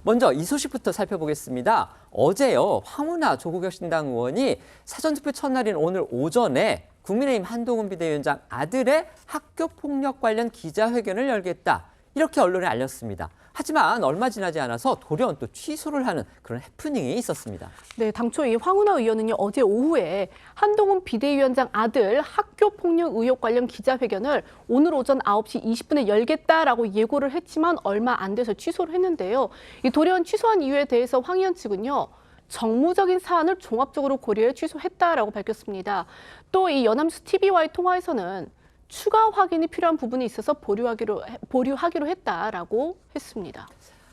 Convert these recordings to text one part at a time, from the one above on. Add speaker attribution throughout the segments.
Speaker 1: 먼저 이 소식부터 살펴보겠습니다. 어제요, 황운하 조국혁신당 의원이 사전투표 첫날인 오늘 오전에 국민의힘 한동훈 비대위원장 아들의 학교폭력 관련 기자회견을 열겠다. 이렇게 언론에 알렸습니다. 하지만 얼마 지나지 않아서 돌연 또 취소를 하는 그런 해프닝이 있었습니다.
Speaker 2: 네, 당초 이 황운하 의원은요, 어제 오후에 한동훈 비대위원장 아들 학교폭력 의혹 관련 기자회견을 오늘 오전 9시 20분에 열겠다라고 예고를 했지만 얼마 안 돼서 취소를 했는데요. 이 돌연 취소한 이유에 대해서 황 의원 측은요, 정무적인 사안을 종합적으로 고려해 취소했다라고 밝혔습니다. 또 이 연합뉴스 TV와의 통화에서는 추가 확인이 필요한 부분이 있어서 보류하기로 했다라고 했습니다.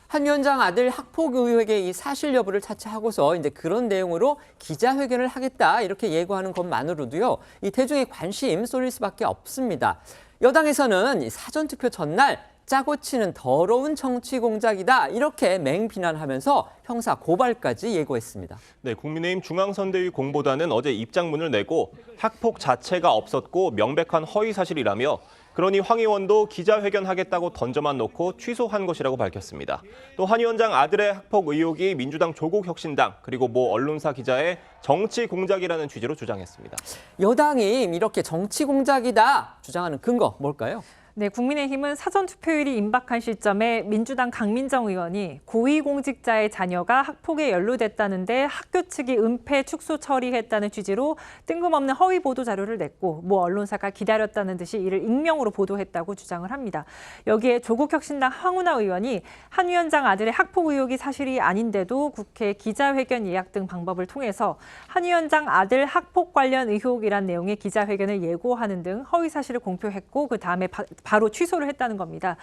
Speaker 1: 한 위원장 아들 학폭 의혹의 이 사실 여부를 차치하고서 이제 그런 내용으로 기자회견을 하겠다 이렇게 예고하는 것만으로도요, 이 대중의 관심 쏠릴 수밖에 없습니다. 여당에서는 이 사전투표 전날 짜고 치는 더러운 정치 공작이다 이렇게 맹비난하면서 형사 고발까지 예고했습니다.
Speaker 3: 네, 국민의힘 중앙선대위 공보단은 어제 입장문을 내고 학폭 자체가 없었고 명백한 허위 사실이라며 그러니 황 의원도 기자회견하겠다고 던져만 놓고 취소한 것이라고 밝혔습니다. 또 한 위원장 아들의 학폭 의혹이 민주당 조국혁신당 그리고 모 언론사 기자의 정치 공작이라는 취지로 주장했습니다.
Speaker 1: 여당이 이렇게 정치 공작이다 주장하는 근거 뭘까요?
Speaker 4: 네, 국민의힘은 사전투표일이 임박한 시점에 민주당 강민정 의원이 고위공직자의 자녀가 학폭에 연루됐다는데 학교 측이 은폐 축소 처리했다는 취지로 뜬금없는 허위 보도 자료를 냈고 모 언론사가 기다렸다는 듯이 이를 익명으로 보도했다고 주장을 합니다. 여기에 조국혁신당 황운하 의원이 한 위원장 아들의 학폭 의혹이 사실이 아닌데도 국회 기자회견 예약 등 방법을 통해서 한 위원장 아들 학폭 관련 의혹이란 내용의 기자회견을 예고하는 등 허위 사실을 공표했고 그 다음에 바로 취소를 했다는 겁니다.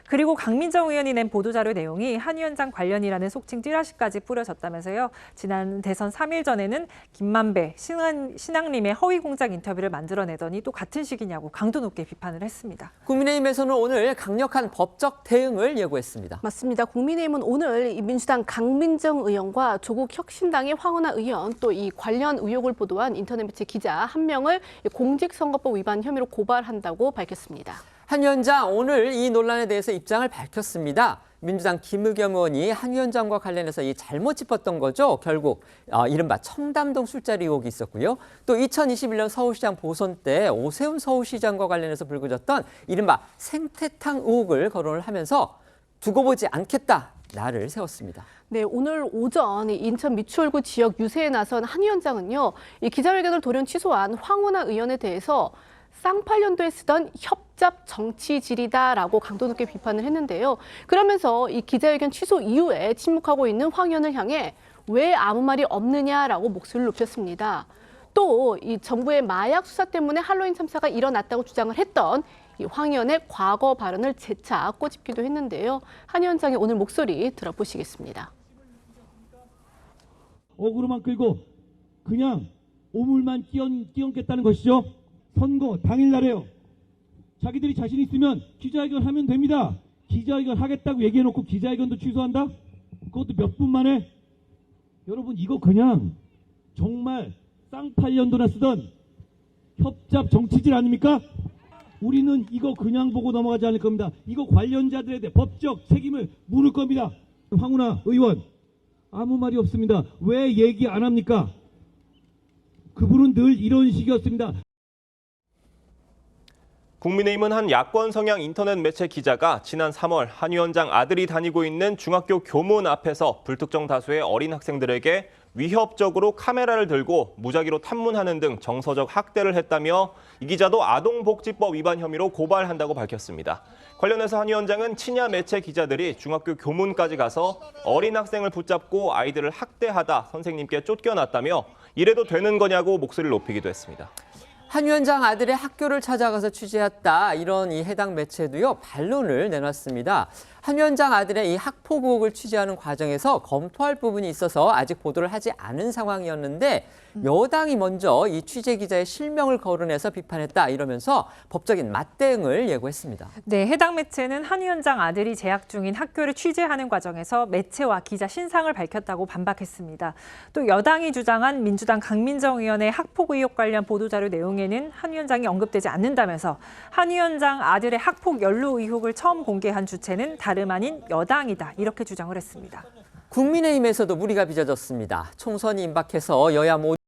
Speaker 4: 그리고 강민정 의원이 낸 보도자료 내용이 한 위원장 관련이라는 속칭 찌라시까지 뿌려졌다면서요. 지난 대선 3일 전에는 김만배, 신앙림의 허위 공작 인터뷰를 만들어내더니 또 같은 시기냐고 강도 높게 비판을 했습니다.
Speaker 1: 국민의힘에서는 오늘 강력한 법적 대응을 예고했습니다.
Speaker 2: 맞습니다. 국민의힘은 오늘 민주당 강민정 의원과 조국혁신당의 황운하 의원 또 이 관련 의혹을 보도한 인터넷 매체 기자 1명을 공직선거법 위반 혐의로 고발한다고 밝혔습니다.
Speaker 1: 한 위원장 오늘 이 논란에 대해서 입장을 밝혔습니다. 민주당 김의겸 의원이 한 위원장과 관련해서 이 잘못 짚었던 거죠. 결국 이른바 청담동 술자리 의혹이 있었고요. 또 2021년 서울시장 보선 때 오세훈 서울시장과 관련해서 불거졌던 이른바 생태탕 의혹을 거론을 하면서 두고 보지 않겠다. 날을 세웠습니다.
Speaker 2: 네, 오늘 오전 인천 미추홀구 지역 유세에 나선 한 위원장은요, 이 기자회견을 돌연 취소한 황운하 의원에 대해서 쌍팔년도에 쓰던 협잡 정치질이다라고 강도 높게 비판을 했는데요. 그러면서 이 기자회견 취소 이후에 침묵하고 있는 황 의원을 향해 왜 아무 말이 없느냐라고 목소리를 높였습니다. 또 이 정부의 마약 수사 때문에 할로윈 참사가 일어났다고 주장을 했던 이 황 의원의 과거 발언을 재차 꼬집기도 했는데요. 한 위원장의 오늘 목소리 들어보시겠습니다.
Speaker 5: 어그로만 끌고 그냥 오물만 끼얹겠다는 것이죠. 선거 당일날에요. 자기들이 자신 있으면 기자회견 하면 됩니다. 기자회견 하겠다고 얘기해놓고 기자회견도 취소한다? 그것도 몇 분 만에? 여러분 이거 그냥 정말 쌍팔년도나 쓰던 협잡 정치질 아닙니까? 우리는 이거 그냥 보고 넘어가지 않을 겁니다. 이거 관련자들에 대해 법적 책임을 물을 겁니다. 황운하 의원 아무 말이 없습니다. 왜 얘기 안 합니까? 그분은 늘 이런 식이었습니다.
Speaker 3: 국민의힘은 한 야권 성향 인터넷 매체 기자가 지난 3월 한 위원장 아들이 다니고 있는 중학교 교문 앞에서 불특정 다수의 어린 학생들에게 위협적으로 카메라를 들고 무작위로 탐문하는 등 정서적 학대를 했다며 이 기자도 아동복지법 위반 혐의로 고발한다고 밝혔습니다. 관련해서 한 위원장은 친야 매체 기자들이 중학교 교문까지 가서 어린 학생을 붙잡고 아이들을 학대하다 선생님께 쫓겨났다며 이래도 되는 거냐고 목소리를 높이기도 했습니다.
Speaker 1: 한 위원장 아들의 학교를 찾아가서 취재했다. 이런 이 해당 매체도요, 반론을 내놨습니다. 한 위원장 아들의 이 학폭 의혹을 취재하는 과정에서 검토할 부분이 있어서 아직 보도를 하지 않은 상황이었는데 여당이 먼저 이 취재 기자의 실명을 거론해서 비판했다. 이러면서 법적인 맞대응을 예고했습니다.
Speaker 4: 네, 해당 매체는 한 위원장 아들이 재학 중인 학교를 취재하는 과정에서 매체와 기자 신상을 밝혔다고 반박했습니다. 또 여당이 주장한 민주당 강민정 의원의 학폭 의혹 관련 보도자료 내용에 내용에는 한 위원장이 언급되지 않는다면서 한 위원장 아들의 학폭 연루 의혹을 처음 공개한 주체는 다름 아닌 여당이다. 이렇게 주장을 했습니다.
Speaker 1: 국민의힘에서도 무리가 빚어졌습니다. 총선이 임박해서 여야 모두